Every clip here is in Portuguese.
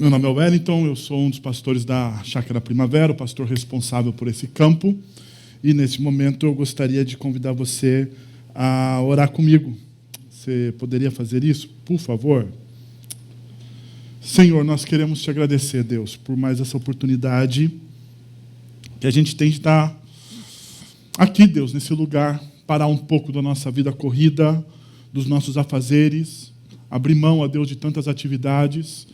Meu nome é Wellington, eu sou um dos pastores da Chácara Primavera, o pastor responsável por esse campo. E, nesse momento, eu gostaria de convidar você a orar comigo. Você poderia fazer isso, por favor? Senhor, nós queremos te agradecer, Deus, por mais essa oportunidade que a gente tem de estar aqui, Deus, nesse lugar, parar um pouco da nossa vida corrida, dos nossos afazeres, abrir mão, a Deus, de tantas atividades,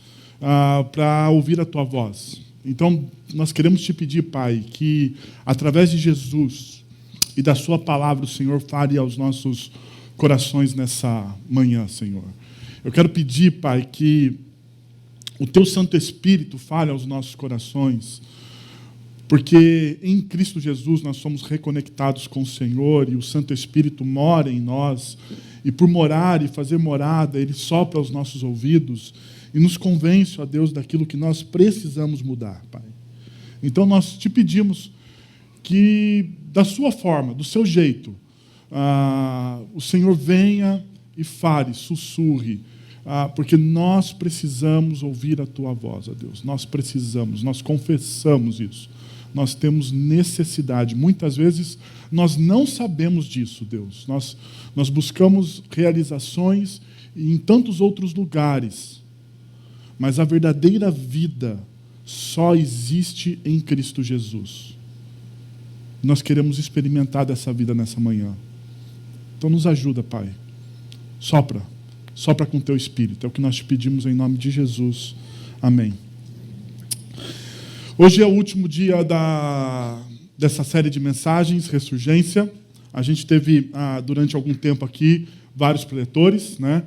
para ouvir a Tua voz. Então, nós queremos te pedir, Pai, que através de Jesus e da Sua palavra, o Senhor fale aos nossos corações nessa manhã, Senhor. Eu quero pedir, Pai, que o Teu Santo Espírito fale aos nossos corações, porque em Cristo Jesus nós somos reconectados com o Senhor e o Santo Espírito mora em nós, e por morar e fazer morada, Ele sopra aos nossos ouvidos e nos convence, ó Deus, daquilo que nós precisamos mudar, Pai. Então nós te pedimos que, da sua forma, do seu jeito, o Senhor venha e fale, sussurre, porque nós precisamos ouvir a Tua voz, ó Deus. Nós precisamos, nós confessamos isso. Nós temos necessidade. Muitas vezes nós não sabemos disso, Deus. Nós buscamos realizações em tantos outros lugares, mas a verdadeira vida só existe em Cristo Jesus. Nós queremos experimentar dessa vida nessa manhã. Então nos ajuda, Pai. Sopra com Teu Espírito. É o que nós te pedimos em nome de Jesus. Amém. Hoje é o último dia dessa série de mensagens, Ressurgência. A gente teve, durante algum tempo aqui, vários preletores, né?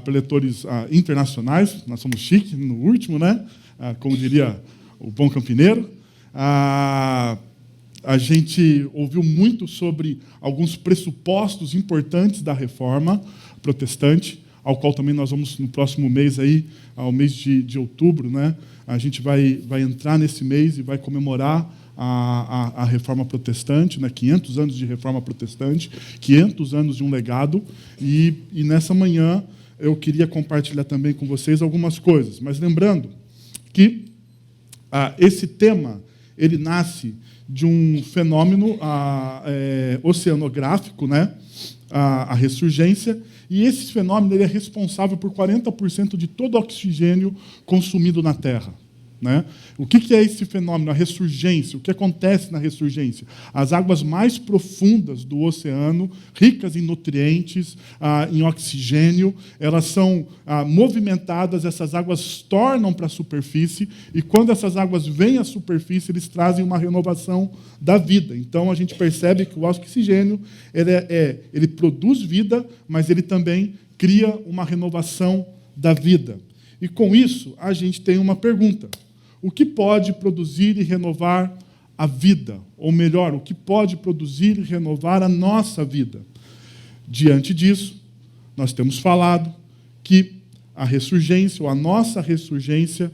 Preletores internacionais. Nós somos chique no último, né? Como diria o bom campineiro. A gente ouviu muito sobre alguns pressupostos importantes da reforma protestante, ao qual também nós vamos, no próximo mês, aí, ao mês de outubro, né? A gente vai entrar nesse mês e vai comemorar a Reforma Protestante, né? 500 anos de Reforma Protestante, 500 anos de um legado, e nessa manhã eu queria compartilhar também com vocês algumas coisas, mas lembrando que esse tema ele nasce de um fenômeno oceanográfico, né? A ressurgência, e esse fenômeno ele é responsável por 40% de todo o oxigênio consumido na Terra. Né? O que é esse fenômeno, a ressurgência? O que acontece na ressurgência? As águas mais profundas do oceano, ricas em nutrientes, em oxigênio, elas são movimentadas, essas águas tornam para a superfície, e quando essas águas vêm à superfície, eles trazem uma renovação da vida. Então, a gente percebe que o oxigênio ele produz vida, mas ele também cria uma renovação da vida. E com isso, a gente tem uma pergunta. O que pode produzir e renovar a vida? Ou melhor, o que pode produzir e renovar a nossa vida? Diante disso, nós temos falado que a ressurgência, ou a nossa ressurgência,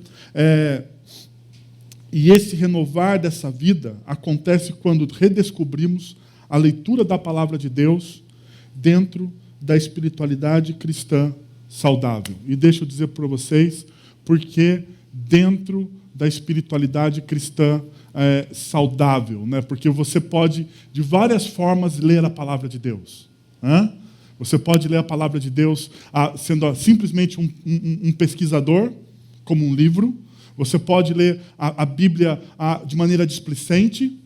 e esse renovar dessa vida acontece quando redescobrimos a leitura da palavra de Deus dentro da espiritualidade cristã saudável. E deixa eu dizer para vocês porque dentro da espiritualidade cristã saudável, né? Porque você pode, de várias formas, ler a palavra de Deus. Você pode ler a palavra de Deus sendo simplesmente um pesquisador, como um livro. Você pode ler a Bíblia de maneira displicente.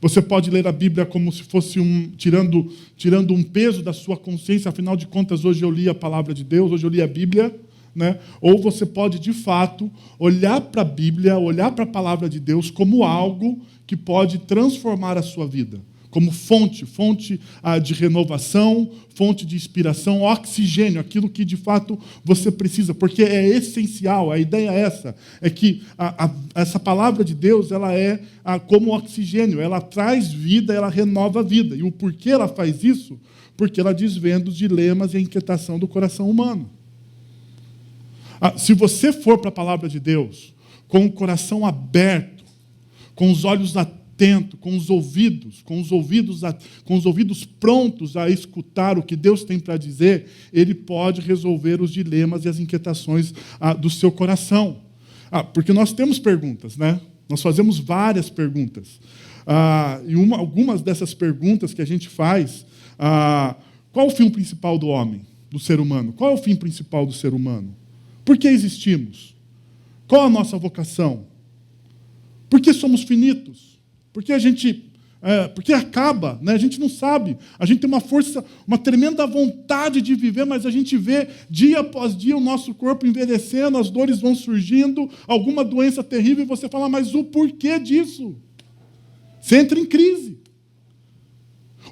Você pode ler a Bíblia como se fosse tirando um peso da sua consciência. Afinal de contas, hoje eu li a palavra de Deus, hoje eu li a Bíblia. Né? Ou você pode, de fato, olhar para a Bíblia, olhar para a palavra de Deus como algo que pode transformar a sua vida. Como fonte de renovação, fonte de inspiração, oxigênio, aquilo que, de fato, você precisa. Porque é essencial, a ideia é essa, é que essa palavra de Deus ela é como oxigênio, ela traz vida, ela renova a vida. E o porquê ela faz isso? Porque ela desvenda os dilemas e a inquietação do coração humano. Se você for para a palavra de Deus com o coração aberto, com os olhos atentos, com os ouvidos prontos a escutar o que Deus tem para dizer, Ele pode resolver os dilemas e as inquietações do seu coração. Porque nós temos perguntas, né? Nós fazemos várias perguntas. E algumas dessas perguntas que a gente faz, qual o fim principal do homem, do ser humano? Qual é o fim principal do ser humano? Por que existimos? Qual a nossa vocação? Por que somos finitos? Porque acaba, né? A gente não sabe. A gente tem uma força, uma tremenda vontade de viver, mas a gente vê dia após dia o nosso corpo envelhecendo, as dores vão surgindo, alguma doença terrível, e você fala, mas o porquê disso? Você entra em crise.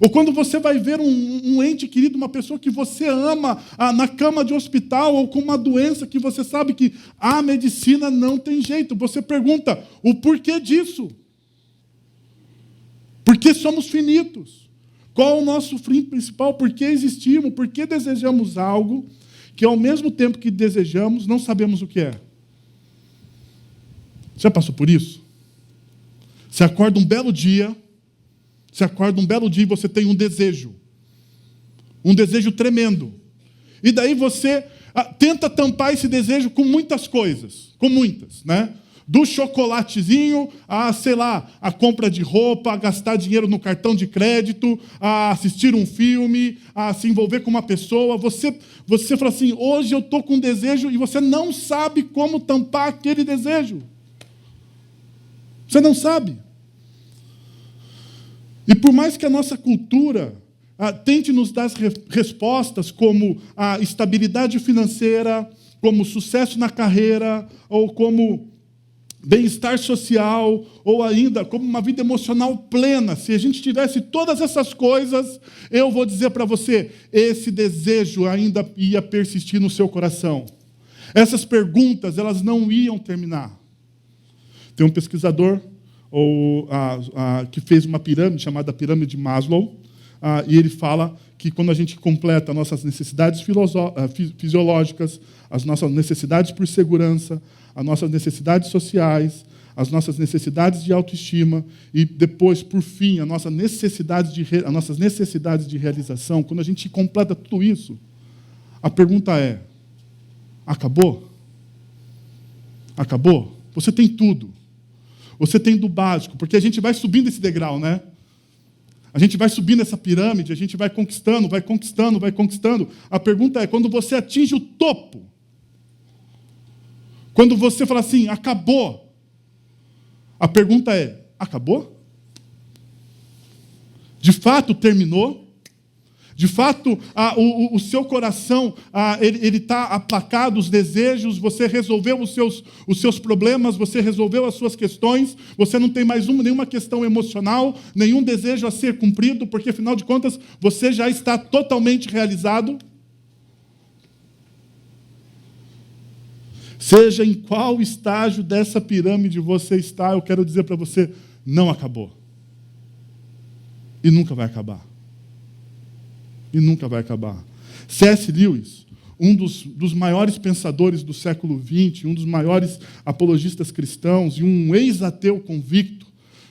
Ou quando você vai ver um ente querido, uma pessoa que você ama, na cama de hospital, ou com uma doença que você sabe que a medicina não tem jeito, você pergunta o porquê disso? Por que somos finitos? Qual o nosso fim principal? Por que existimos? Por que desejamos algo que, ao mesmo tempo que desejamos, não sabemos o que é? Você já passou por isso? Você acorda um belo dia e você tem um desejo tremendo. E daí você tenta tampar esse desejo com muitas coisas, né? Do chocolatezinho a compra de roupa, a gastar dinheiro no cartão de crédito, a assistir um filme, a se envolver com uma pessoa. Você fala assim, hoje eu estou com um desejo e você não sabe como tampar aquele desejo. Você não sabe. E por mais que a nossa cultura tente nos dar respostas como a estabilidade financeira, como sucesso na carreira, ou como bem-estar social, ou ainda como uma vida emocional plena, se a gente tivesse todas essas coisas, eu vou dizer para você, esse desejo ainda ia persistir no seu coração. Essas perguntas, elas não iam terminar. Tem um pesquisador que fez uma pirâmide chamada Pirâmide de Maslow, e ele fala que quando a gente completa nossas necessidades fisiológicas, as nossas necessidades por segurança, as nossas necessidades sociais, as nossas necessidades de autoestima e depois, por fim, as nossas necessidades de realização, quando a gente completa tudo isso, a pergunta é, acabou? Acabou? Você tem tudo. Você tem do básico, porque a gente vai subindo esse degrau, né? A gente vai subindo essa pirâmide, a gente vai conquistando. A pergunta é, quando você atinge o topo, quando você fala assim, acabou, a pergunta é, acabou? De fato terminou? De fato, o seu coração ele está aplacado, os desejos, você resolveu os seus problemas, você resolveu as suas questões, você não tem mais nenhuma questão emocional, nenhum desejo a ser cumprido, porque, afinal de contas, você já está totalmente realizado? Seja em qual estágio dessa pirâmide você está, eu quero dizer para você, não acabou. E nunca vai acabar. E nunca vai acabar. C.S. Lewis, um dos maiores pensadores do século XX, um dos maiores apologistas cristãos e um ex-ateu convicto,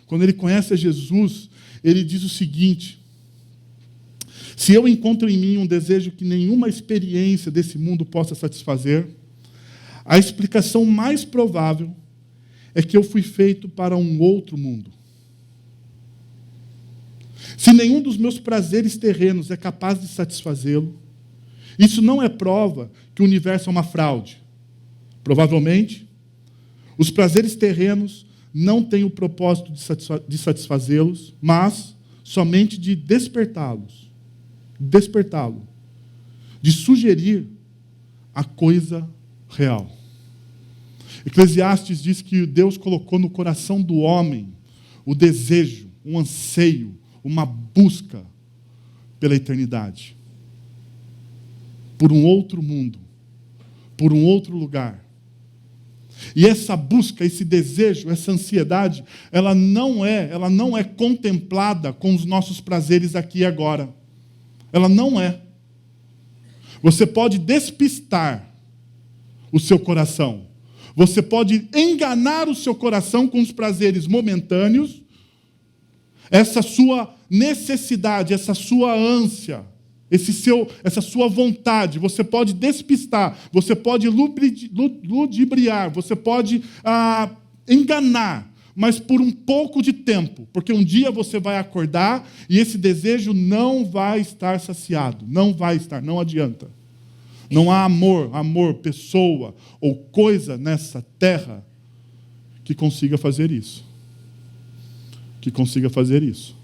quando ele conhece a Jesus, ele diz o seguinte, se eu encontro em mim um desejo que nenhuma experiência desse mundo possa satisfazer, a explicação mais provável é que eu fui feito para um outro mundo. Se nenhum dos meus prazeres terrenos é capaz de satisfazê-lo, isso não é prova que o universo é uma fraude. Provavelmente, os prazeres terrenos não têm o propósito de satisfazê-los, mas somente de despertá-lo, de sugerir a coisa real. Eclesiastes diz que Deus colocou no coração do homem o desejo, um anseio, uma busca pela eternidade, por um outro mundo, por um outro lugar. E essa busca, esse desejo, essa ansiedade, ela não é contemplada com os nossos prazeres aqui e agora. Ela não é. Você pode despistar o seu coração. Você pode enganar o seu coração com os prazeres momentâneos. Essa sua necessidade, essa sua ânsia, essa sua vontade, você pode despistar, você pode ludibriar, você pode enganar, mas por um pouco de tempo, porque um dia você vai acordar e esse desejo não vai estar saciado, não vai estar, não adianta. Não há amor, pessoa ou coisa nessa terra que consiga fazer isso. Que consiga fazer isso.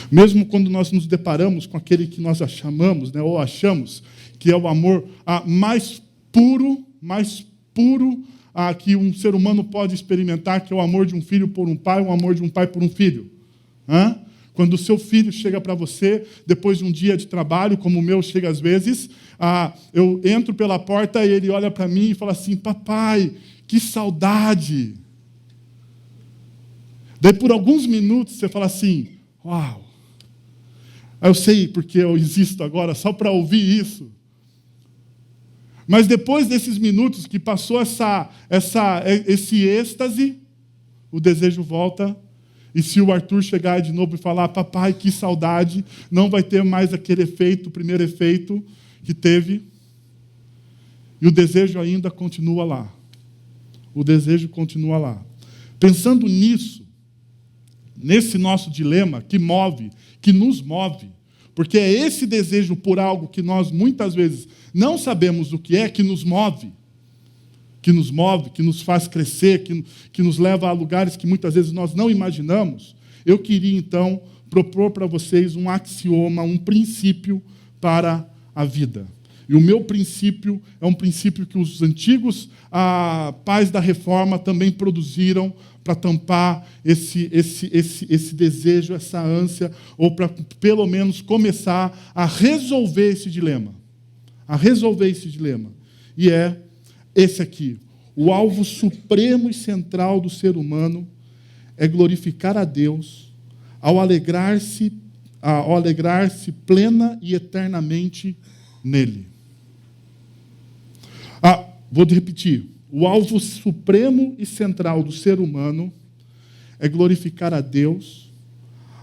Mesmo quando nós nos deparamos com aquele que nós chamamos, ou achamos, que é o amor mais puro que um ser humano pode experimentar, que é o amor de um filho por um pai, o amor de um pai por um filho. Quando o seu filho chega para você, depois de um dia de trabalho, como o meu chega às vezes, eu entro pela porta e ele olha para mim e fala assim: papai, que saudade. Daí por alguns minutos você fala assim: uau. Eu sei porque eu existo agora, só para ouvir isso. Mas depois desses minutos que passou esse êxtase, o desejo volta. E se o Arthur chegar de novo e falar: papai, que saudade, não vai ter mais aquele efeito, o primeiro efeito que teve. E o desejo ainda continua lá. O desejo continua lá. Pensando nisso, nesse nosso dilema que nos move, porque é esse desejo por algo que nós muitas vezes não sabemos o que é, que nos move, que nos faz crescer, que nos leva a lugares que muitas vezes nós não imaginamos. Eu queria, então, propor para vocês um axioma, um princípio para a vida. E o meu princípio é um princípio que os antigos pais da Reforma também produziram para tampar esse desejo, essa ânsia, ou para, pelo menos, começar a resolver esse dilema. E é esse aqui: o alvo supremo e central do ser humano é glorificar a Deus ao alegrar-se plena e eternamente nele. Vou repetir. O alvo supremo e central do ser humano é glorificar a Deus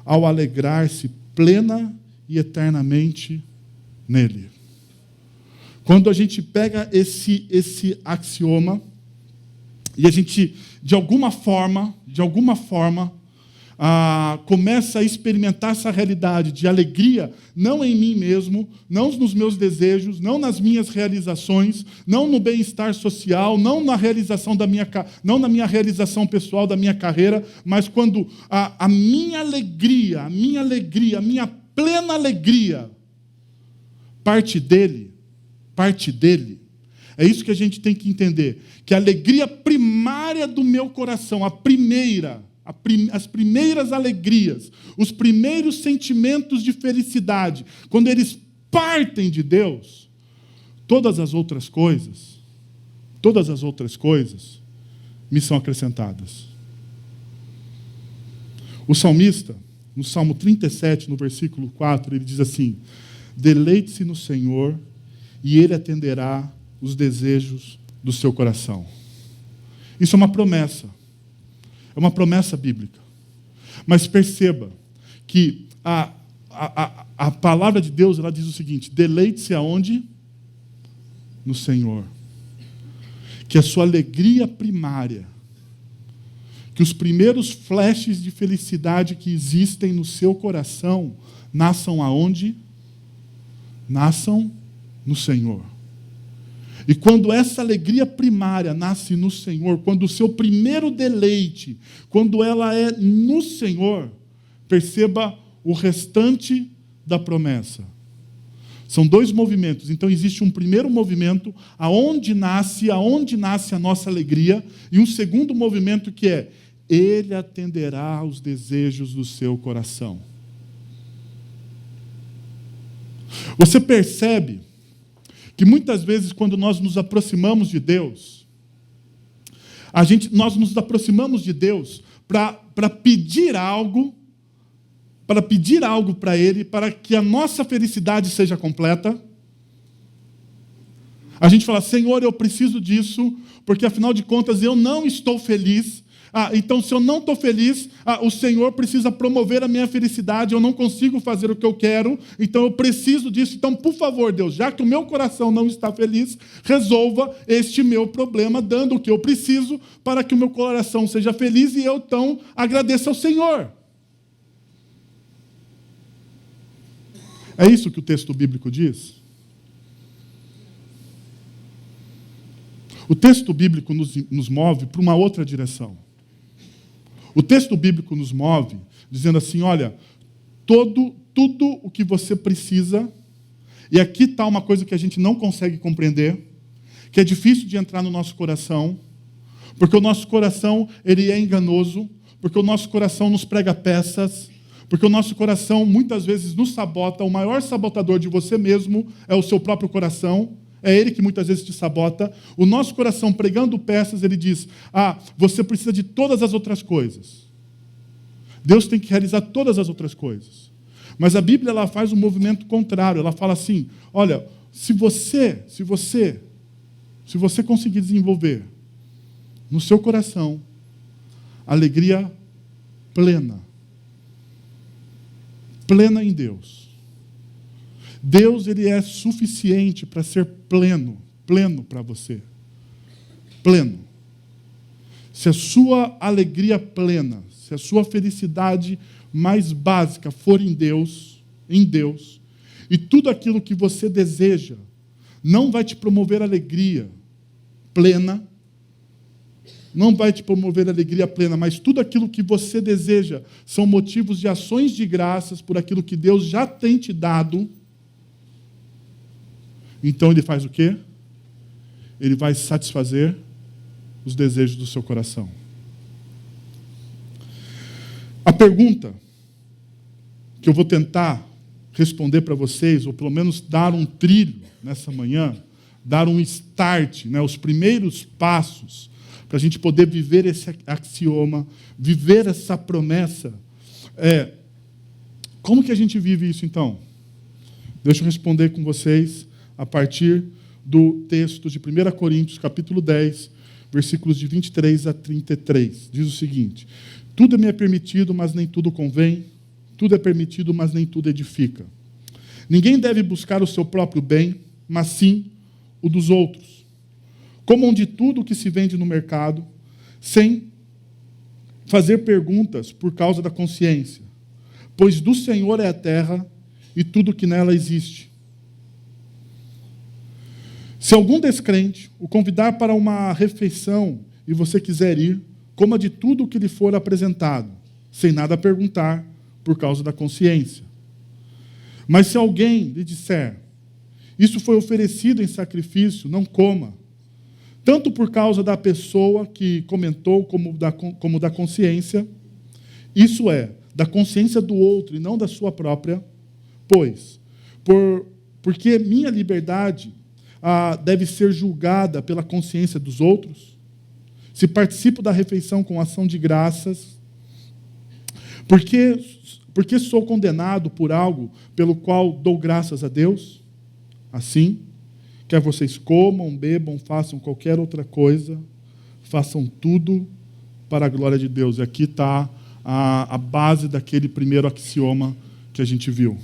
ao alegrar-se plena e eternamente nele. Quando a gente pega esse axioma e a gente, de alguma forma, começa a experimentar essa realidade de alegria, não em mim mesmo, não nos meus desejos, não nas minhas realizações, não no bem-estar social, não na realização pessoal da minha carreira, mas quando a minha alegria, a minha plena alegria parte dele. É isso que a gente tem que entender, que a alegria primária do meu coração, as primeiras alegrias, os primeiros sentimentos de felicidade, quando eles partem de Deus, todas as outras coisas me são acrescentadas. O salmista, no Salmo 37, no versículo 4, ele diz assim: deleite-se no Senhor e Ele atenderá os desejos do seu coração. Isso é uma promessa. É uma promessa bíblica. Mas perceba que a palavra de Deus, ela diz o seguinte: deleite-se aonde? No Senhor. Que a sua alegria primária, que os primeiros flashes de felicidade que existem no seu coração, nasçam aonde? Nasçam no Senhor. E quando essa alegria primária nasce no Senhor, quando o seu primeiro deleite, quando ela é no Senhor, perceba o restante da promessa. São dois movimentos. Então existe um primeiro movimento, aonde nasce a nossa alegria, e um segundo movimento que é: Ele atenderá aos desejos do seu coração. Você percebe que muitas vezes, quando nós nos aproximamos de Deus, nós nos aproximamos de Deus para pedir algo para Ele, para que a nossa felicidade seja completa. A gente fala: Senhor, eu preciso disso, porque afinal de contas eu não estou feliz. Então, se eu não estou feliz, o Senhor precisa promover a minha felicidade, eu não consigo fazer o que eu quero, então eu preciso disso. Então, por favor, Deus, já que o meu coração não está feliz, resolva este meu problema, dando o que eu preciso para que o meu coração seja feliz e eu, então, agradeça ao Senhor. É isso que o texto bíblico diz? O texto bíblico nos move para uma outra direção. O texto bíblico nos move dizendo assim, olha, tudo o que você precisa, e aqui está uma coisa que a gente não consegue compreender, que é difícil de entrar no nosso coração, porque o nosso coração ele é enganoso, porque o nosso coração nos prega peças, porque o nosso coração muitas vezes nos sabota. O maior sabotador de você mesmo é o seu próprio coração. É ele que muitas vezes te sabota. O nosso coração, pregando peças, ele diz, você precisa de todas as outras coisas. Deus tem que realizar todas as outras coisas. Mas a Bíblia ela faz um movimento contrário. Ela fala assim, olha, se você conseguir desenvolver no seu coração alegria plena em Deus, Deus ele é suficiente para ser pleno para você. Pleno. Se a sua alegria plena, se a sua felicidade mais básica for em Deus, e tudo aquilo que você deseja não vai te promover alegria plena, mas tudo aquilo que você deseja são motivos de ações de graças por aquilo que Deus já tem te dado. Então ele faz o quê? Ele vai satisfazer os desejos do seu coração. A pergunta que eu vou tentar responder para vocês, ou pelo menos dar um trilho nessa manhã, dar um start, os primeiros passos, para a gente poder viver esse axioma, viver essa promessa, como que a gente vive isso então? Deixa eu responder com vocês a partir do texto de 1 Coríntios, capítulo 10, versículos de 23 a 33. Diz o seguinte, tudo me é permitido, mas nem tudo convém. Tudo é permitido, mas nem tudo edifica. Ninguém deve buscar o seu próprio bem, mas sim o dos outros. Comam de tudo o que se vende no mercado, sem fazer perguntas por causa da consciência. Pois do Senhor é a terra e tudo que nela existe. Se algum descrente o convidar para uma refeição e você quiser ir, coma de tudo o que lhe for apresentado, sem nada perguntar, por causa da consciência. Mas se alguém lhe disser, isso foi oferecido em sacrifício, não coma, tanto por causa da pessoa que comentou, como da consciência, isso é, da consciência do outro e não da sua própria, pois, porque minha liberdade deve ser julgada pela consciência dos outros? Se participo da refeição com ação de graças, porque sou condenado por algo pelo qual dou graças a Deus? Assim, quer vocês comam, bebam, façam qualquer outra coisa, façam tudo para a glória de Deus. E aqui está a base daquele primeiro axioma que a gente viu.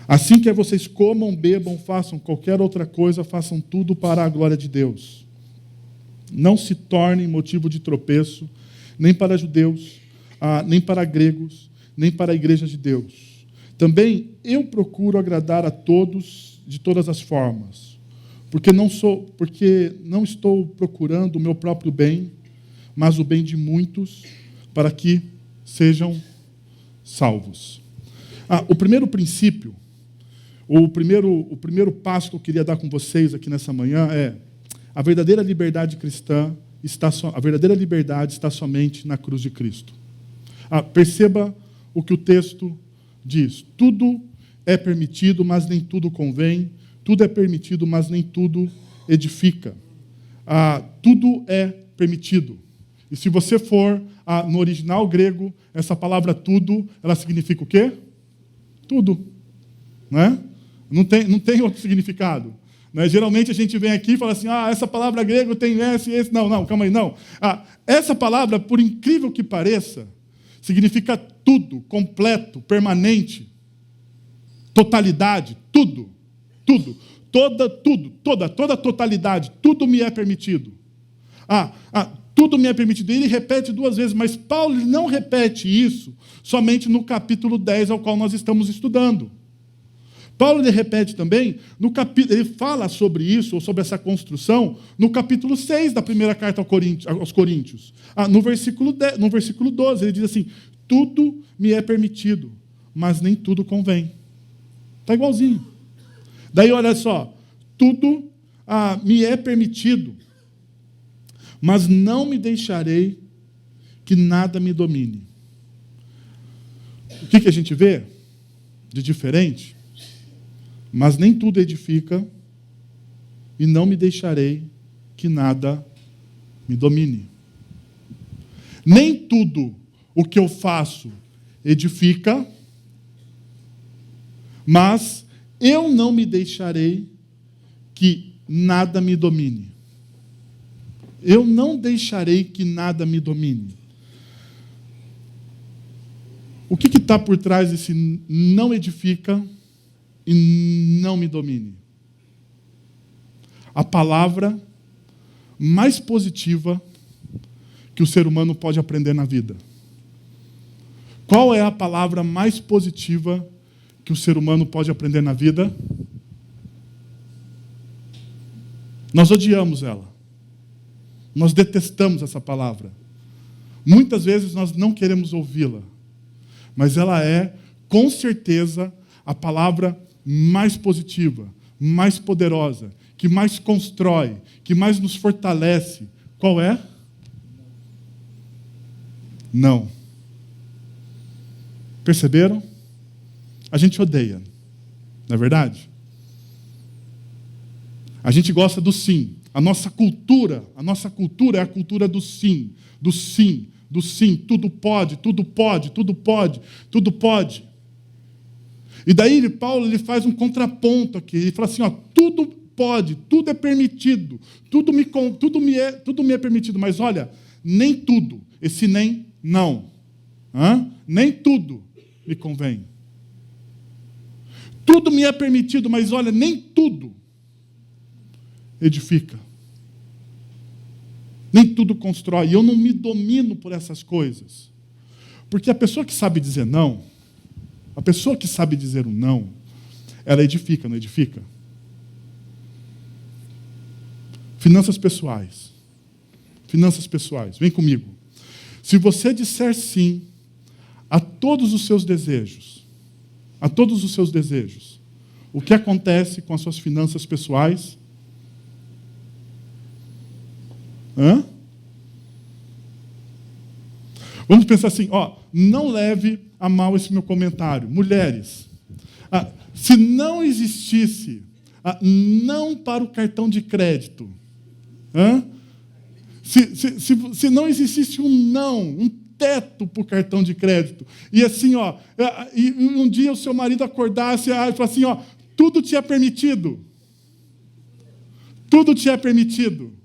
Assim que vocês comam, bebam, façam qualquer outra coisa, façam tudo para a glória de Deus. Não se tornem motivo de tropeço, nem para judeus, nem para gregos, nem para a igreja de Deus. Também eu procuro agradar a todos de todas as formas, porque não estou procurando o meu próprio bem, mas o bem de muitos, para que sejam salvos. O primeiro princípio, o primeiro passo que eu queria dar com vocês aqui nessa manhã é a verdadeira liberdade cristã a verdadeira liberdade está somente na cruz de Cristo. Perceba o que o texto diz. Tudo é permitido, mas nem tudo convém. Tudo é permitido, mas nem tudo edifica. Tudo é permitido. E se você for no original grego, essa palavra tudo, ela significa o quê? Tudo. Né? Não tem outro significado. Né? Geralmente a gente vem aqui e fala assim, essa palavra grega tem esse e esse. Não, calma aí, não. Essa palavra, por incrível que pareça, significa tudo, completo, permanente, totalidade, tudo. Toda totalidade, tudo me é permitido. Tudo me é permitido. Ele repete 2 vezes, mas Paulo não repete isso somente no capítulo 10, ao qual nós estamos estudando. Paulo ele repete também, ele fala sobre isso, ou sobre essa construção, no capítulo 6 da primeira carta aos Coríntios. No versículo 12, ele diz assim, tudo me é permitido, mas nem tudo convém. Está igualzinho. Daí, olha só, tudo me é permitido, mas não me deixarei que nada me domine. O que a gente vê de diferente? Mas nem tudo edifica, e não me deixarei que nada me domine. Nem tudo o que eu faço edifica, mas eu não me deixarei que nada me domine. Eu não deixarei que nada me domine. O que está por trás desse não edifica e não me domine? A palavra mais positiva que o ser humano pode aprender na vida. Qual é a palavra mais positiva que o ser humano pode aprender na vida? Nós odiamos ela. Nós detestamos essa palavra. Muitas vezes nós não queremos ouvi-la. Mas ela é, com certeza, a palavra mais positiva, mais poderosa, que mais constrói, que mais nos fortalece. Qual é? Não. Perceberam? A gente odeia, não é verdade? A gente gosta do sim. A nossa cultura é a cultura do sim, do sim, do sim. Tudo pode, tudo pode, tudo pode, tudo pode. E daí Paulo ele faz um contraponto aqui. Ele fala assim, tudo pode, tudo é permitido, tudo me é permitido. Mas olha, nem tudo, esse nem não, nem tudo me convém. Tudo me é permitido, mas olha, nem tudo edifica. Nem tudo constrói. E eu não me domino por essas coisas. Porque a pessoa que sabe dizer não, a pessoa que sabe dizer um não, ela edifica, não edifica? Finanças pessoais. Finanças pessoais. Vem comigo. Se você disser sim a todos os seus desejos, o que acontece com as suas finanças pessoais? Vamos pensar assim, não leve a mal esse meu comentário. Mulheres, se não existisse não para o cartão de crédito, se não existisse um teto para o cartão de crédito, e assim, e um dia o seu marido acordasse e falasse assim, tudo te é permitido. Tudo te é permitido.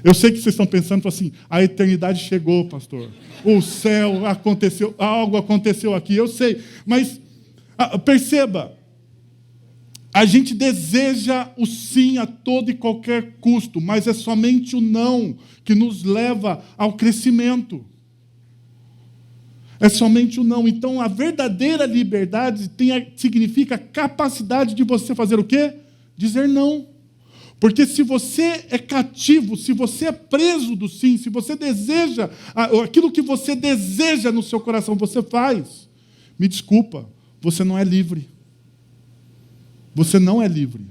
Eu sei que vocês estão pensando assim, a eternidade chegou, pastor. O céu aconteceu, algo aconteceu aqui, eu sei. Mas perceba, a gente deseja o sim a todo e qualquer custo, mas é somente o não que nos leva ao crescimento. É somente o não. Então, a verdadeira liberdade significa a capacidade de você fazer o quê? Dizer não. Porque se você é cativo, se você é preso do sim, se você deseja, aquilo que você deseja no seu coração, você faz. Me desculpa, você não é livre. Você não é livre.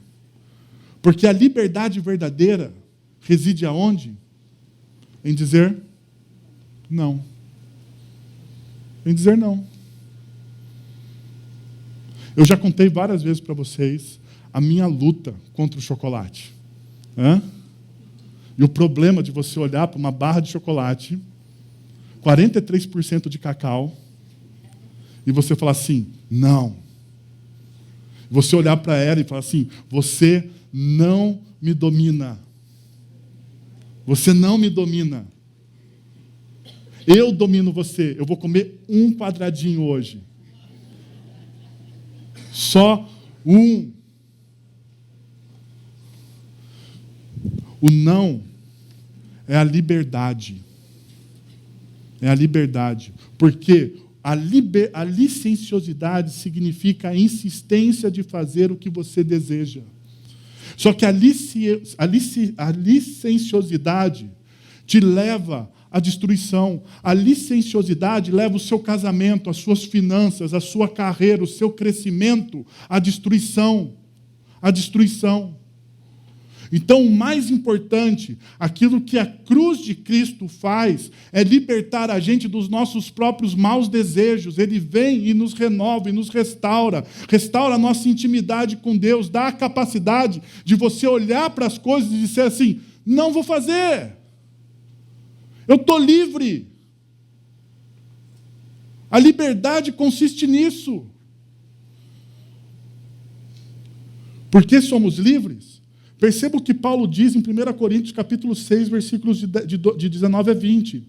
Porque a liberdade verdadeira reside aonde? Em dizer não. Em dizer não. Eu já contei várias vezes para vocês a minha luta contra o chocolate. E o problema de você olhar para uma barra de chocolate, 43% de cacau, e você falar assim, não. Você olhar para ela e falar assim: você não me domina. Você não me domina. Eu domino você. Eu vou comer um quadradinho hoje. Só um. O não é a liberdade. É a liberdade. Porque a licenciosidade significa a insistência de fazer o que você deseja. Só que a licenciosidade te leva à destruição. A licenciosidade leva o seu casamento, as suas finanças, a sua carreira, o seu crescimento à destruição. À destruição. Então, o mais importante, aquilo que a cruz de Cristo faz, é libertar a gente dos nossos próprios maus desejos. Ele vem e nos renova, e nos restaura. Restaura a nossa intimidade com Deus. Dá a capacidade de você olhar para as coisas e dizer assim: não vou fazer. Eu estou livre. A liberdade consiste nisso. Por que somos livres? Perceba o que Paulo diz em 1 Coríntios capítulo 6, versículos de 19 a 20.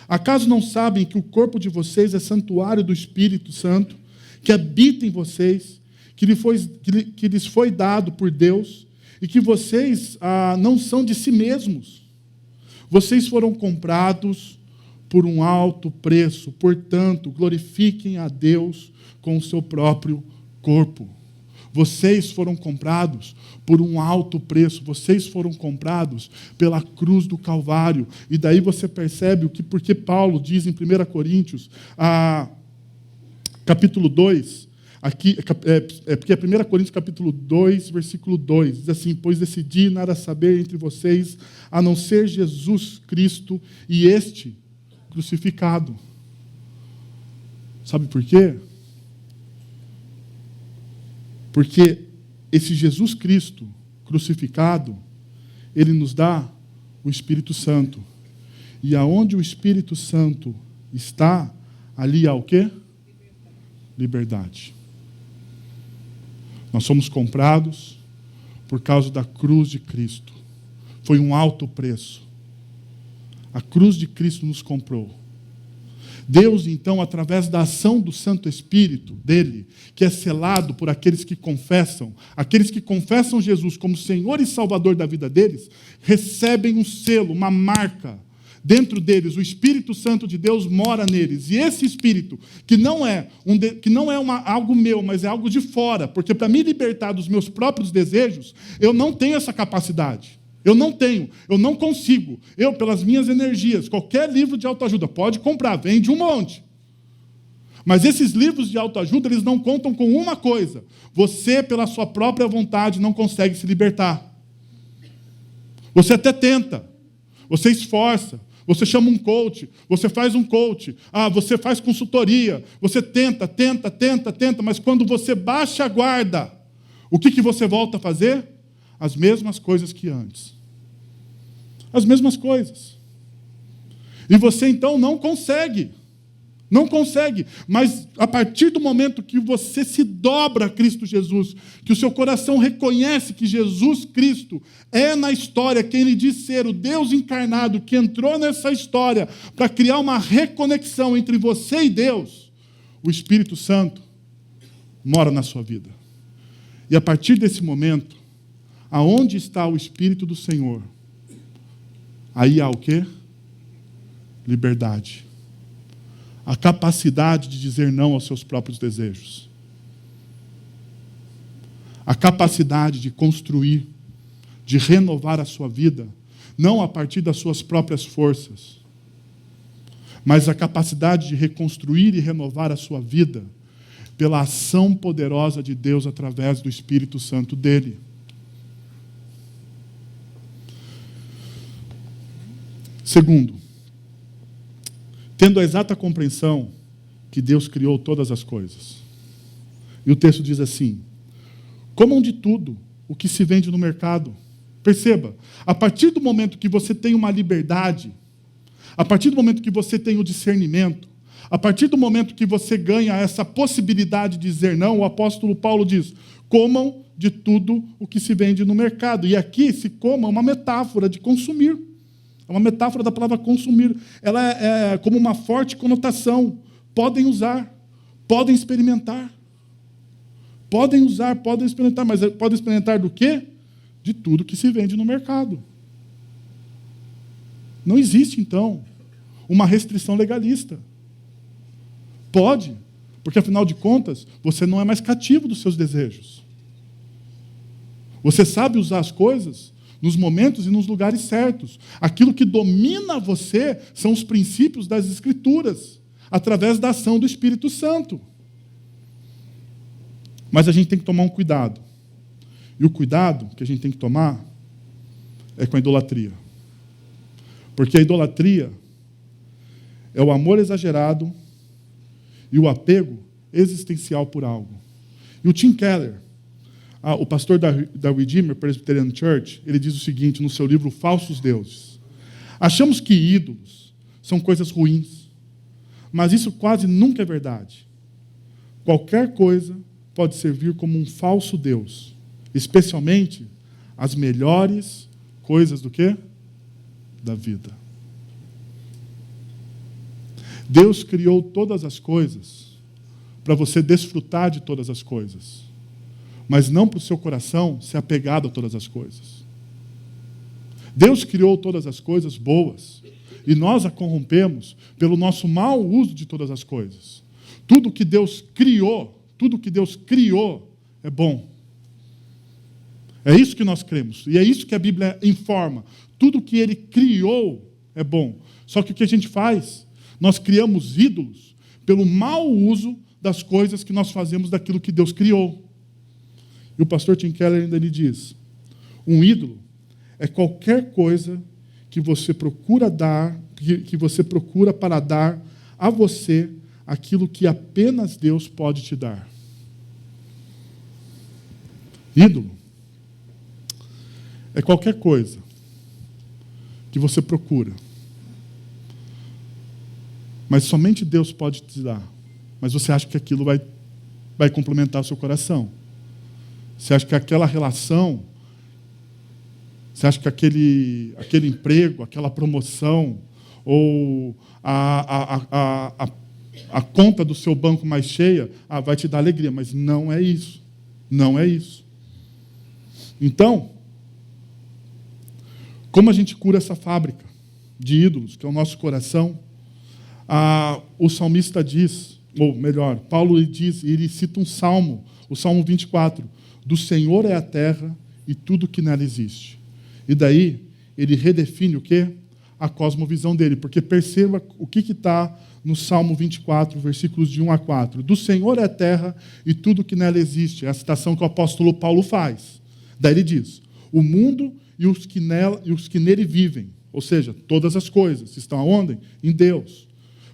Acaso não sabem que o corpo de vocês é santuário do Espírito Santo, que habita em vocês, que lhes foi dado por Deus, e que vocês não são de si mesmos? Vocês foram comprados por um alto preço, portanto, glorifiquem a Deus com o seu próprio corpo. Vocês foram comprados por um alto preço. Vocês foram comprados pela cruz do Calvário. E daí você percebe porque Paulo diz em 1 Coríntios, capítulo 2, porque é 1 Coríntios capítulo 2, versículo 2, diz assim: pois decidi nada saber entre vocês, a não ser Jesus Cristo e este crucificado. Sabe por quê? Porque esse Jesus Cristo crucificado, ele nos dá o Espírito Santo. E aonde o Espírito Santo está, ali há o quê? Liberdade. Nós somos comprados por causa da cruz de Cristo. Foi um alto preço. A cruz de Cristo nos comprou. Deus, então, através da ação do Santo Espírito dele, que é selado por aqueles que confessam Jesus como Senhor e Salvador da vida deles, recebem um selo, uma marca. Dentro deles, o Espírito Santo de Deus mora neles. E esse Espírito, que não é algo meu, mas é algo de fora, porque para me libertar dos meus próprios desejos, eu não tenho essa capacidade. Eu não consigo. Eu, pelas minhas energias, qualquer livro de autoajuda, pode comprar, vende um monte. Mas esses livros de autoajuda, eles não contam com uma coisa: você, pela sua própria vontade, não consegue se libertar. Você até tenta, você esforça, você chama um coach, você faz um coach, você faz consultoria, você tenta, mas quando você baixa a guarda, o que você volta a fazer? As mesmas coisas que antes. As mesmas coisas. E você, então, não consegue. Não consegue. Mas, a partir do momento que você se dobra a Cristo Jesus, que o seu coração reconhece que Jesus Cristo é na história quem ele diz ser, o Deus encarnado, que entrou nessa história para criar uma reconexão entre você e Deus, o Espírito Santo mora na sua vida. E, a partir desse momento, aonde está o Espírito do Senhor, aí há o quê? Liberdade. A capacidade de dizer não aos seus próprios desejos. A capacidade de construir, de renovar a sua vida, não a partir das suas próprias forças, mas a capacidade de reconstruir e renovar a sua vida pela ação poderosa de Deus através do Espírito Santo dele. Segundo, tendo a exata compreensão que Deus criou todas as coisas. E o texto diz assim: comam de tudo o que se vende no mercado. Perceba, a partir do momento que você tem uma liberdade, a partir do momento que você tem o discernimento, A partir do momento que você ganha essa possibilidade de dizer não, o apóstolo Paulo diz: comam de tudo o que se vende no mercado. E aqui, se coma, é uma metáfora de consumir. É uma metáfora da palavra consumir. Ela é como uma forte conotação. Podem usar, podem experimentar. Podem usar, podem experimentar, mas podem experimentar do quê? De tudo que se vende no mercado. Não existe, então, uma restrição legalista. Pode, porque, afinal de contas, você não é mais cativo dos seus desejos. Você sabe usar as coisas nos momentos e nos lugares certos. Aquilo que domina você são os princípios das Escrituras, através da ação do Espírito Santo. Mas a gente tem que tomar um cuidado. E o cuidado que a gente tem que tomar é com a idolatria. Porque a idolatria é o amor exagerado e o apego existencial por algo. E o Tim Keller, o pastor da Redeemer Presbyterian Church, ele diz o seguinte no seu livro Falsos Deuses: achamos que ídolos são coisas ruins, mas isso quase nunca é verdade. Qualquer coisa pode servir como um falso Deus, especialmente as melhores coisas do quê? Da vida. Deus criou todas as coisas para você desfrutar de todas as coisas, mas não para o seu coração ser apegado a todas as coisas. Deus criou todas as coisas boas e nós a corrompemos pelo nosso mau uso de todas as coisas. Tudo que Deus criou é bom. É isso que nós cremos. E é isso que a Bíblia informa. Tudo que Ele criou é bom. Só que o que a gente faz? Nós criamos ídolos pelo mau uso das coisas que nós fazemos daquilo que Deus criou. E o pastor Tim Keller ainda lhe diz: um ídolo é qualquer coisa que você procura dar, que você procura para dar a você aquilo que apenas Deus pode te dar. Ídolo é qualquer coisa que você procura, mas somente Deus pode te dar. Mas você acha que aquilo vai complementar o seu coração. Você acha que aquela relação, você acha que aquele emprego, aquela promoção, ou a conta do seu banco mais cheia, vai te dar alegria. Mas não é isso. Não é isso. Então, como a gente cura essa fábrica de ídolos, que é o nosso coração? O salmista diz, ou melhor, Paulo diz, e ele cita um salmo, o Salmo 24, do Senhor é a terra e tudo que nela existe. E daí, ele redefine o quê? A cosmovisão dele, porque perceba o que está no Salmo 24, versículos de 1 a 4. Do Senhor é a terra e tudo que nela existe. É a citação que o apóstolo Paulo faz. Daí ele diz: o mundo e os que nele vivem, ou seja, todas as coisas, estão aonde? Em Deus.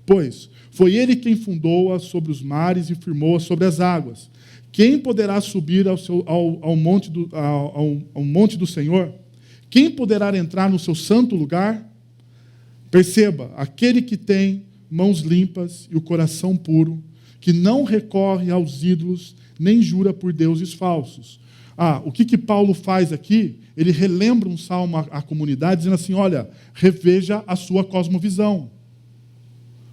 Pois foi Ele quem fundou-a sobre os mares e firmou-a sobre as águas. Quem poderá subir ao monte do Senhor? Quem poderá entrar no seu santo lugar? Perceba, aquele que tem mãos limpas e o coração puro, que não recorre aos ídolos, nem jura por deuses falsos. O que Paulo faz aqui? Ele relembra um salmo à comunidade, dizendo assim: olha, reveja a sua cosmovisão.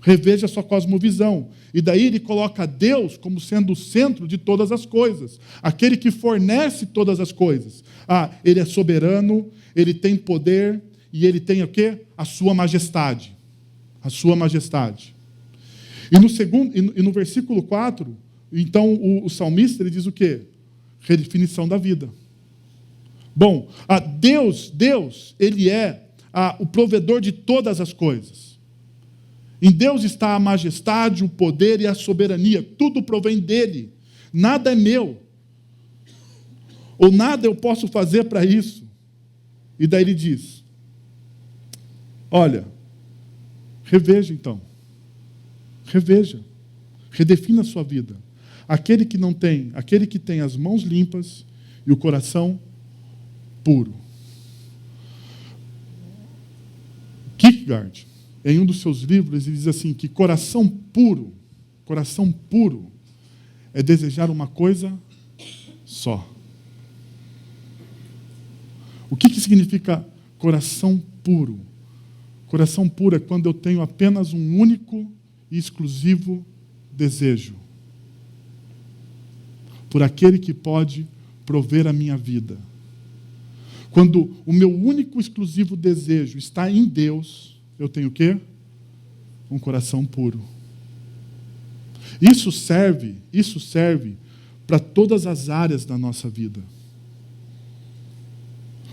Reveja a sua cosmovisão. E daí ele coloca Deus como sendo o centro de todas as coisas. Aquele que fornece todas as coisas. Ele é soberano, ele tem poder, e ele tem o quê? A sua majestade. A sua majestade. E no versículo 4, então o salmista ele diz o quê? Redefinição da vida. Bom, Deus, ele é o provedor de todas as coisas. Em Deus está a majestade, o poder e a soberania. Tudo provém dele. Nada é meu. Ou nada eu posso fazer para isso. E daí ele diz: olha, reveja então. Reveja. Redefina a sua vida. Aquele que tem as mãos limpas e o coração puro. Kierkegaard, em um dos seus livros, ele diz assim, que coração puro é desejar uma coisa só. O que significa coração puro? Coração puro é quando eu tenho apenas um único e exclusivo desejo por aquele que pode prover a minha vida. Quando o meu único e exclusivo desejo está em Deus, eu tenho o quê? Um coração puro. Isso serve para todas as áreas da nossa vida.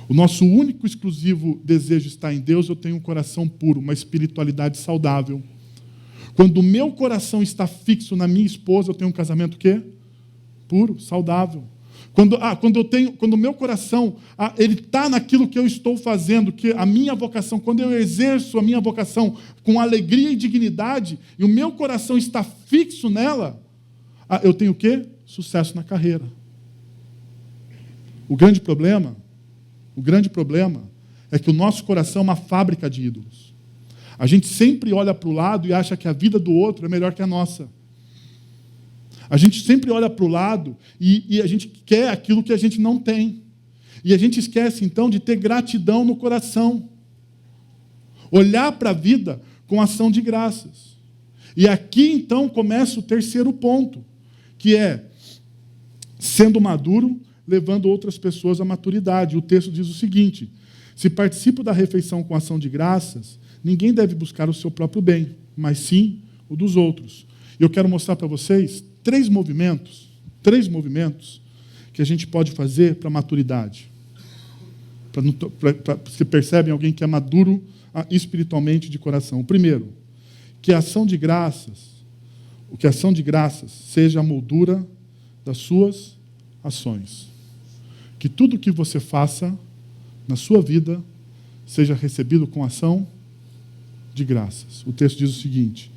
O nosso único e exclusivo desejo está em Deus, eu tenho um coração puro, uma espiritualidade saudável. Quando o meu coração está fixo na minha esposa, eu tenho um casamento o quê? Puro, saudável. Quando o meu coração ele está naquilo que eu estou fazendo, que a minha vocação, quando eu exerço a minha vocação com alegria e dignidade, e o meu coração está fixo nela, eu tenho o quê? Sucesso na carreira. O grande problema é que o nosso coração é uma fábrica de ídolos. A gente sempre olha para o lado e acha que a vida do outro é melhor que a nossa. A gente sempre olha para o lado e a gente quer aquilo que a gente não tem. E a gente esquece, então, de ter gratidão no coração. Olhar para a vida com ação de graças. E aqui, então, começa o terceiro ponto, que é sendo maduro, levando outras pessoas à maturidade. O texto diz o seguinte: se participo da refeição com ação de graças, ninguém deve buscar o seu próprio bem, mas sim o dos outros. E eu quero mostrar para vocês três movimentos que a gente pode fazer para a maturidade. Você percebem alguém que é maduro espiritualmente de coração. O primeiro, que a ação de graças seja a moldura das suas ações. Que tudo que você faça na sua vida seja recebido com ação de graças. O texto diz o seguinte: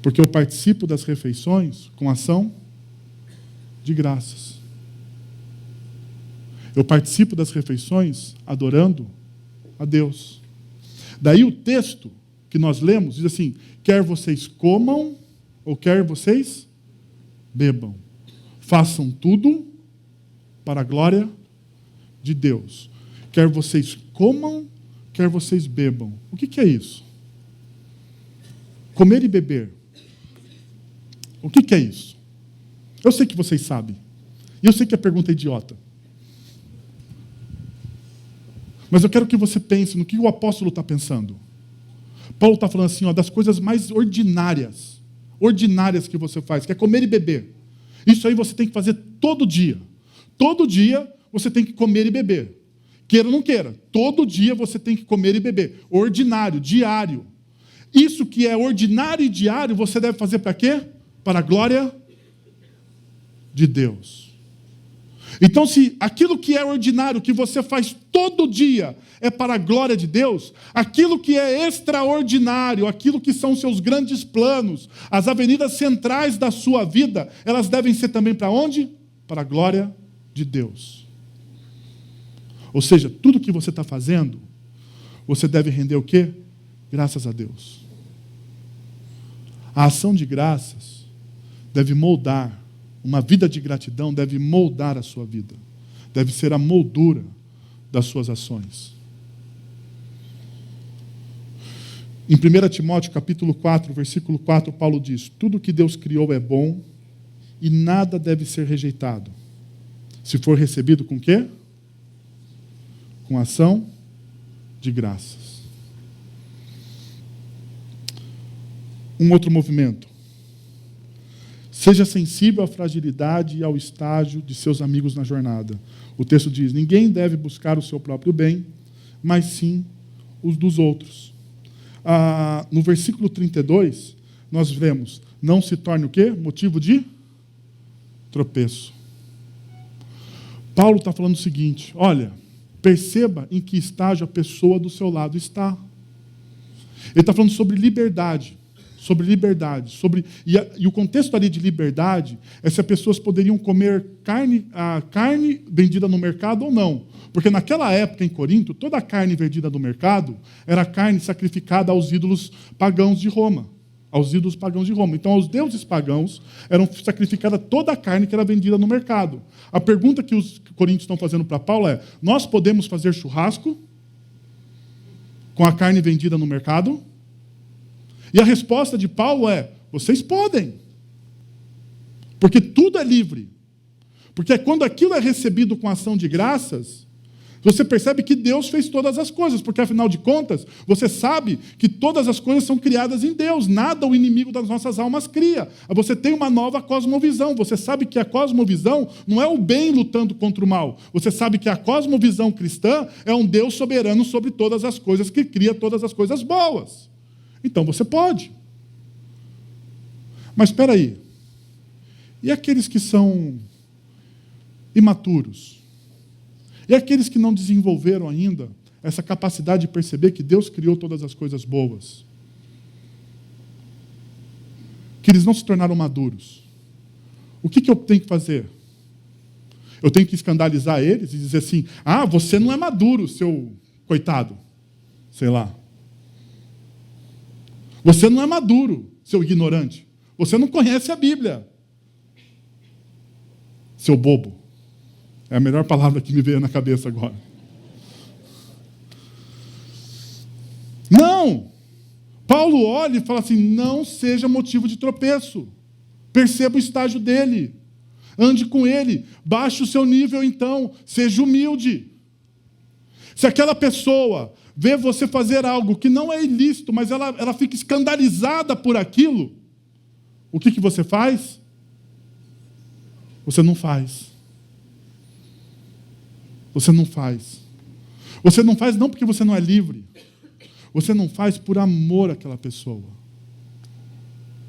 porque eu participo das refeições com ação de graças. Eu participo das refeições adorando a Deus. Daí o texto que nós lemos diz assim: quer vocês comam ou quer vocês bebam, façam tudo para a glória de Deus. Quer vocês comam, quer vocês bebam. O que é isso? Comer e beber. O que é isso? Eu sei que vocês sabem. E eu sei que a pergunta é idiota. Mas eu quero que você pense no que o apóstolo está pensando. Paulo está falando assim, das coisas mais ordinárias que você faz, que é comer e beber. Isso aí você tem que fazer todo dia. Todo dia você tem que comer e beber. Queira ou não queira, todo dia você tem que comer e beber. Ordinário, diário. Isso que é ordinário e diário, você deve fazer para quê? Para a glória de Deus. Então, se aquilo que é ordinário, que você faz todo dia, é para a glória de Deus, aquilo que é extraordinário, aquilo que são seus grandes planos, as avenidas centrais da sua vida, elas devem ser também para onde? Para a glória de Deus. Ou seja, tudo que você está fazendo, você deve render o quê? Graças a Deus. A ação de graças deve moldar, uma vida de gratidão deve moldar a sua vida. Deve ser a moldura das suas ações. Em 1 Timóteo, capítulo 4, versículo 4, Paulo diz: tudo que Deus criou é bom e nada deve ser rejeitado, se for recebido com quê? Com ação de graças. Um outro movimento. Seja sensível à fragilidade e ao estágio de seus amigos na jornada. O texto diz: ninguém deve buscar o seu próprio bem, mas sim os dos outros. No versículo 32, nós vemos: não se torne o quê? Motivo de tropeço. Paulo está falando o seguinte: olha, perceba em que estágio a pessoa do seu lado está. Ele está falando sobre liberdade, sobre liberdade. E o contexto ali de liberdade é se as pessoas poderiam comer a carne vendida no mercado ou não. Porque naquela época, em Corinto, toda a carne vendida no mercado era carne sacrificada aos ídolos pagãos de Roma. Aos ídolos pagãos de Roma. Então, aos deuses pagãos eram sacrificada toda a carne que era vendida no mercado. A pergunta que os coríntios estão fazendo para Paulo é: nós podemos fazer churrasco com a carne vendida no mercado? E a resposta de Paulo é: vocês podem. Porque tudo é livre. Porque quando aquilo é recebido com ação de graças, você percebe que Deus fez todas as coisas, porque, afinal de contas, você sabe que todas as coisas são criadas em Deus. Nada o inimigo das nossas almas cria. Você tem uma nova cosmovisão. Você sabe que a cosmovisão não é o bem lutando contra o mal. Você sabe que a cosmovisão cristã é um Deus soberano sobre todas as coisas, que cria todas as coisas boas. Então, você pode. Mas, espera aí. E aqueles que são imaturos? E aqueles que não desenvolveram ainda essa capacidade de perceber que Deus criou todas as coisas boas? Que eles não se tornaram maduros. O que eu tenho que fazer? Eu tenho que escandalizar eles e dizer assim: ah, você não é maduro, seu coitado. Sei lá. Você não é maduro, seu ignorante. Você não conhece a Bíblia. Seu bobo. É a melhor palavra que me veio na cabeça agora. Não! Paulo olha e fala assim: não seja motivo de tropeço. Perceba o estágio dele. Ande com ele. Baixe o seu nível, então. Seja humilde. Se aquela pessoa vê você fazer algo que não é ilícito, mas ela fica escandalizada por aquilo, o que você faz? Você não faz. Você não faz. Você não faz não porque você não é livre. Você não faz por amor àquela pessoa.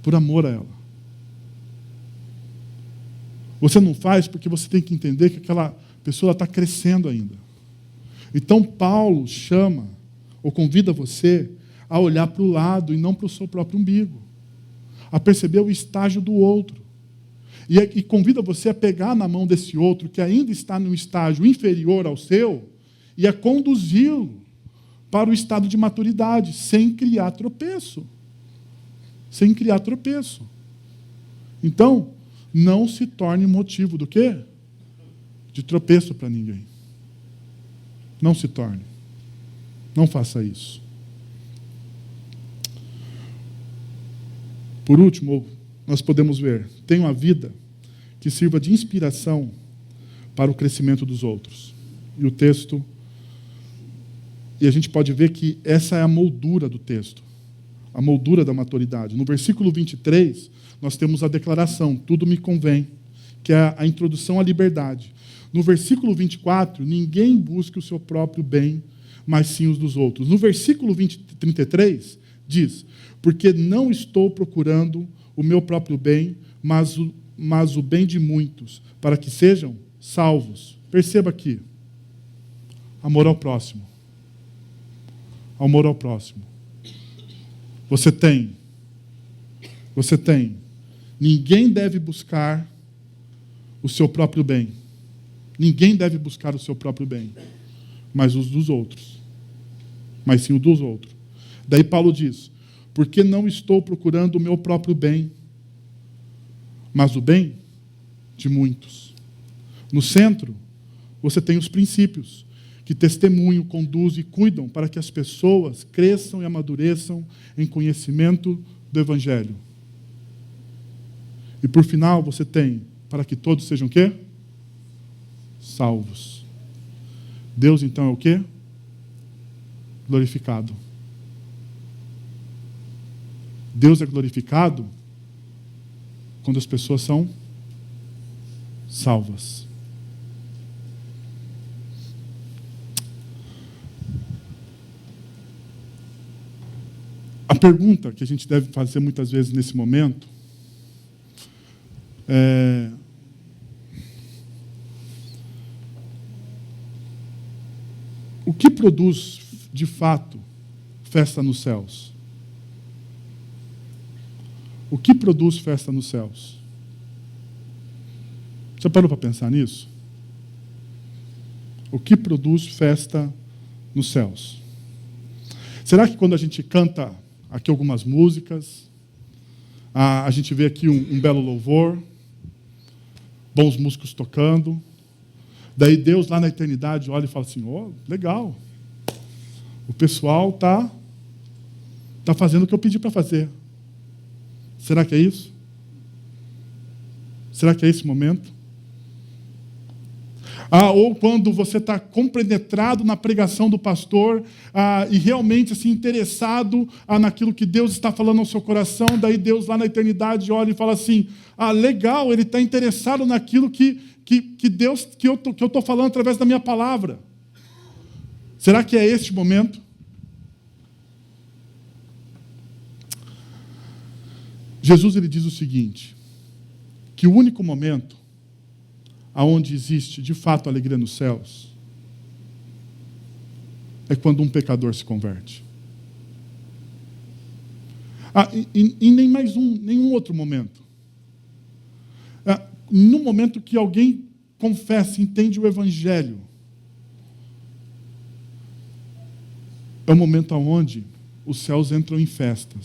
Por amor a ela. Você não faz porque você tem que entender que aquela pessoa está crescendo ainda. Então, Paulo chama, ou convida você a olhar para o lado e não para o seu próprio umbigo. A perceber o estágio do outro. E convida você a pegar na mão desse outro, que ainda está num estágio inferior ao seu, e a conduzi-lo para o estado de maturidade, sem criar tropeço. Sem criar tropeço. Então, não se torne motivo do quê? De tropeço para ninguém. Não se torne. Não faça isso. Por último, nós podemos ver: tenha uma vida que sirva de inspiração para o crescimento dos outros. E o texto, e a gente pode ver que essa é a moldura do texto, a moldura da maturidade. No versículo 23, nós temos a declaração: tudo me convém, que é a introdução à liberdade. No versículo 24, ninguém busque o seu próprio bem, mas sim os dos outros. No versículo 33, diz: porque não estou procurando o meu próprio bem, mas o bem de muitos, para que sejam salvos. Perceba aqui. Amor ao próximo. Amor ao próximo. Você tem. Ninguém deve buscar o seu próprio bem. Ninguém deve buscar o seu próprio bem, mas os dos outros. Mas sim o dos outros. Daí Paulo diz: porque não estou procurando o meu próprio bem, mas o bem de muitos. No centro, você tem os princípios, que testemunham, conduzem e cuidam para que as pessoas cresçam e amadureçam em conhecimento do Evangelho. E por final, você tem, para que todos sejam o quê? Salvos. Deus, então, é o quê? Glorificado. Deus é glorificado quando as pessoas são salvas. A pergunta que a gente deve fazer muitas vezes nesse momento é: o que produz, de fato, festa nos céus? O que produz festa nos céus? Você parou para pensar nisso? O que produz festa nos céus? Será que quando a gente canta aqui algumas músicas, a gente vê aqui um belo louvor, bons músicos tocando, daí Deus lá na eternidade olha e fala assim, legal, o pessoal tá fazendo o que eu pedi para fazer. Será que é isso? Será que é esse momento? Ou quando você está compenetrado na pregação do pastor e realmente assim, interessado naquilo que Deus está falando ao seu coração, daí Deus lá na eternidade olha e fala assim, legal, ele está interessado naquilo que eu estou falando através da minha palavra. Será que é este momento? Jesus ele diz o seguinte, que o único momento aonde existe, de fato, alegria nos céus, é quando um pecador se converte. E nem nenhum outro momento. No momento que alguém confessa, entende o Evangelho, é o momento onde os céus entram em festa.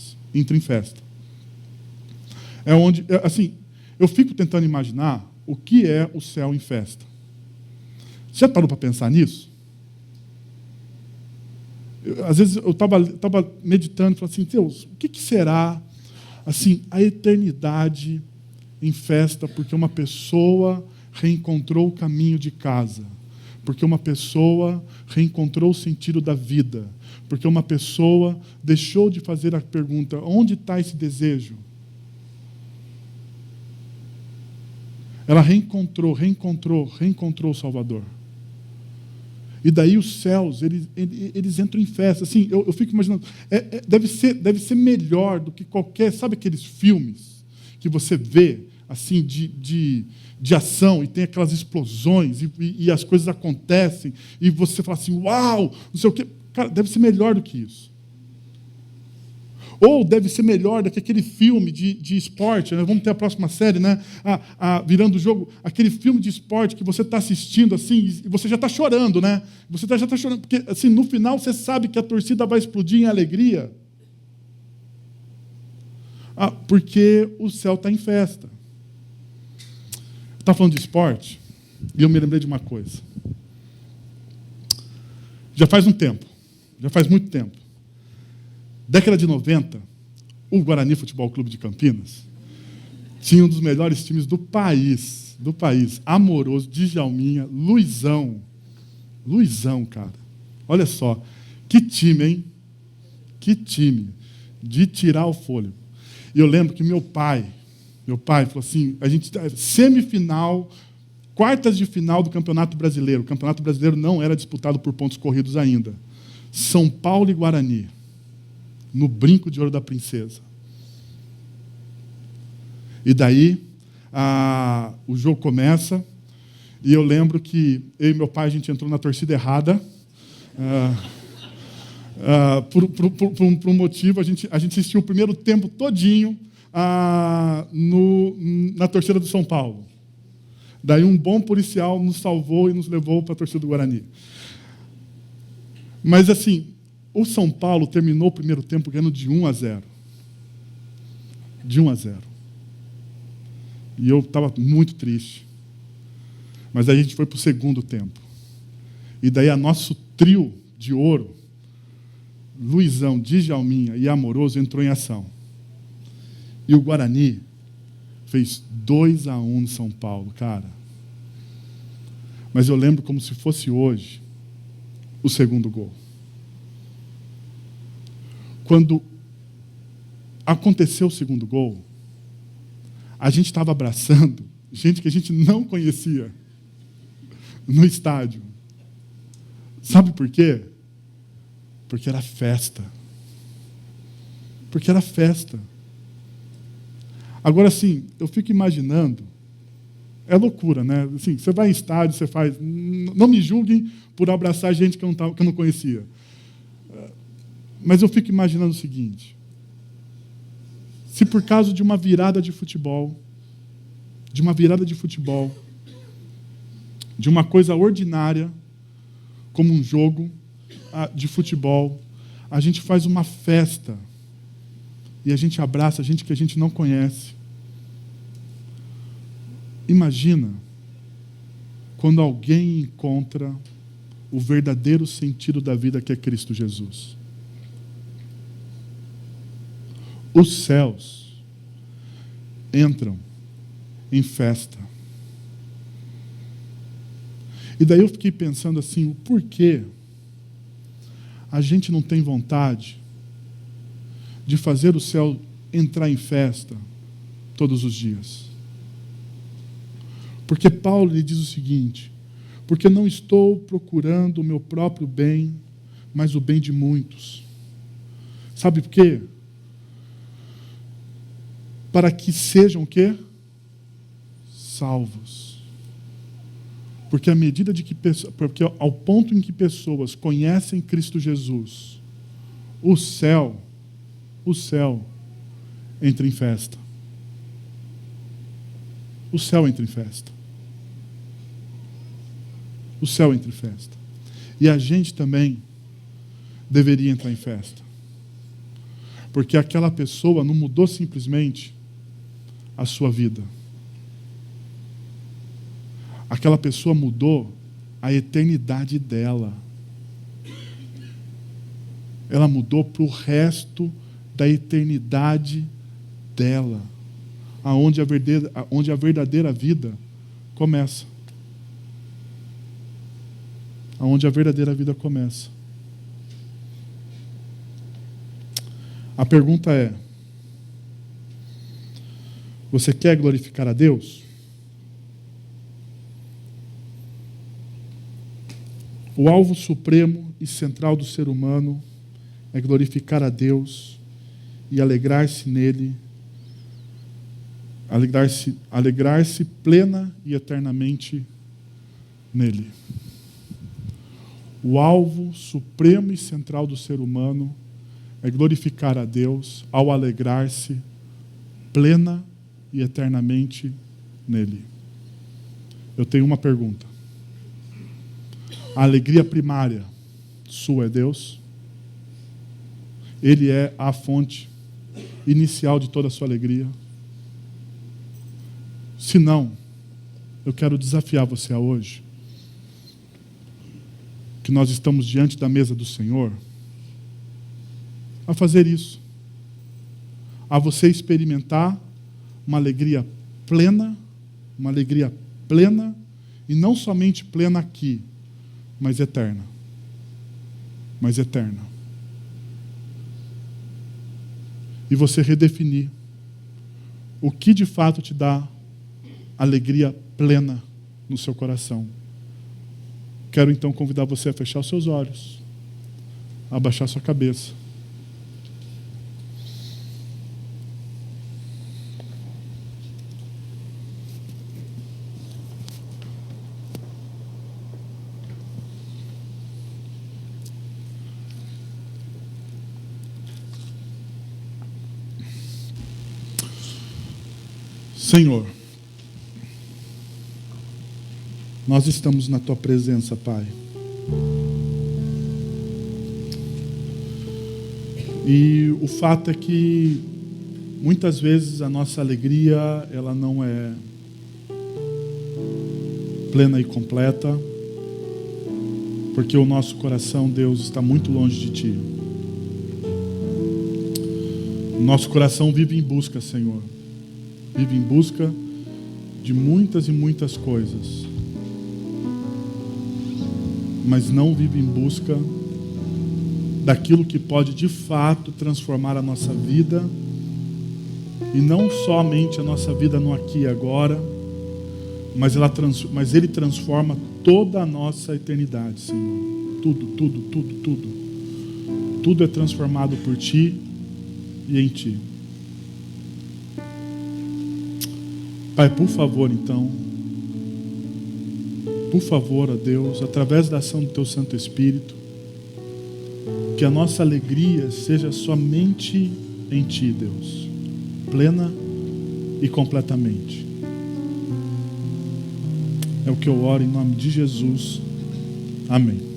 É onde, assim, eu fico tentando imaginar o que é o céu em festa. Você já parou para pensar nisso? Às vezes eu estava meditando e falei assim, Deus, o que será assim, a eternidade em festa porque uma pessoa reencontrou o caminho de casa, porque uma pessoa reencontrou o sentido da vida, porque uma pessoa deixou de fazer a pergunta, onde está esse desejo? Ela reencontrou o Salvador. E daí os céus, eles entram em festa. Assim, eu fico imaginando, deve ser melhor do que qualquer, sabe aqueles filmes que você vê, assim, de ação, e tem aquelas explosões, e as coisas acontecem, e você fala assim, uau, não sei o quê. Cara, deve ser melhor do que isso. Ou deve ser melhor do que aquele filme de esporte, né? Vamos ter a próxima série, né? Virando o jogo, aquele filme de esporte que você está assistindo assim, e você já está chorando, né? Você já está chorando, porque assim, no final você sabe que a torcida vai explodir em alegria. Porque o céu está em festa. Está falando de esporte, e eu me lembrei de uma coisa. Já faz muito tempo. Década de 90, o Guarani Futebol Clube de Campinas tinha um dos melhores times do país. Amoroso, Djalminha, Luizão, cara. Olha só, que time, hein? Que time, de tirar o fôlego. E eu lembro que meu pai falou assim, a gente semifinal, quartas de final do Campeonato Brasileiro. O Campeonato Brasileiro não era disputado por pontos corridos ainda. São Paulo e Guarani, no brinco de ouro da princesa. E daí, o jogo começa, e eu lembro que eu e meu pai, a gente entrou na torcida errada, por um motivo, a gente assistiu o primeiro tempo todinho na torcida do São Paulo. Daí um bom policial nos salvou e nos levou para a torcida do Guarani. Mas assim, o São Paulo terminou o primeiro tempo ganhando de 1-0. De 1-0. E eu estava muito triste. Mas aí a gente foi para o segundo tempo. E daí nosso trio de ouro, Luizão, Djalminha e Amoroso, entrou em ação. E o Guarani fez 2-1 no São Paulo, cara. Mas eu lembro como se fosse hoje o segundo gol. Quando aconteceu o segundo gol, a gente estava abraçando gente que a gente não conhecia no estádio. Sabe por quê? Porque era festa. Agora, assim, eu fico imaginando, é loucura, né? Assim, você vai em estádio, você faz... Não me julguem por abraçar gente que eu não conhecia. Mas eu fico imaginando o seguinte, Se por causa de uma virada de futebol, de uma coisa ordinária, como um jogo de futebol, a gente faz uma festa e a gente abraça gente que a gente não conhece. Imagina quando alguém encontra o verdadeiro sentido da vida, que é Cristo Jesus. Os céus entram em festa. E daí eu fiquei pensando assim, o porquê a gente não tem vontade de fazer o céu entrar em festa todos os dias? Porque Paulo lhe diz o seguinte: porque não estou procurando o meu próprio bem, mas o bem de muitos. Sabe por quê? Para que sejam o quê? Salvos. Porque à medida de que porque ao ponto em que pessoas conhecem Cristo Jesus, o céu entra em festa. O céu entra em festa. O céu entra em festa. E a gente também deveria entrar em festa. Porque aquela pessoa não mudou simplesmente a sua vida. Aquela pessoa mudou a eternidade dela. Ela mudou para o resto da eternidade dela. Onde a verdadeira vida começa. Onde a verdadeira vida começa. A pergunta é: você quer glorificar a Deus? O alvo supremo e central do ser humano é glorificar a Deus e alegrar-se nele, alegrar-se plena e eternamente nele. O alvo supremo e central do ser humano é glorificar a Deus ao alegrar-se plena e eternamente nele. Eu tenho uma pergunta. A alegria primária sua é Deus? Ele é a fonte inicial de toda a sua alegria? Se não, eu quero desafiar você a hoje, que nós estamos diante da mesa do Senhor, a fazer isso. A você experimentar uma alegria plena, e não somente plena aqui, mas eterna. E você redefinir o que de fato te dá alegria plena no seu coração. Quero então convidar você a fechar os seus olhos, a abaixar sua cabeça. Senhor, nós estamos na Tua presença, Pai. E o fato é que muitas vezes a nossa alegria, ela não é plena e completa, porque o nosso coração, Deus, está muito longe de Ti. O nosso coração vive em busca, Senhor. Vive em busca de muitas e muitas coisas, mas não vive em busca daquilo que pode de fato transformar a nossa vida, e não somente a nossa vida no aqui e agora, mas Ele transforma toda a nossa eternidade, Senhor. Tudo é transformado por Ti e em Ti. Pai, por favor, então, ó Deus, através da ação do Teu Santo Espírito, que a nossa alegria seja somente em Ti, Deus. plena e completamente. É o que eu oro em nome de Jesus. Amém.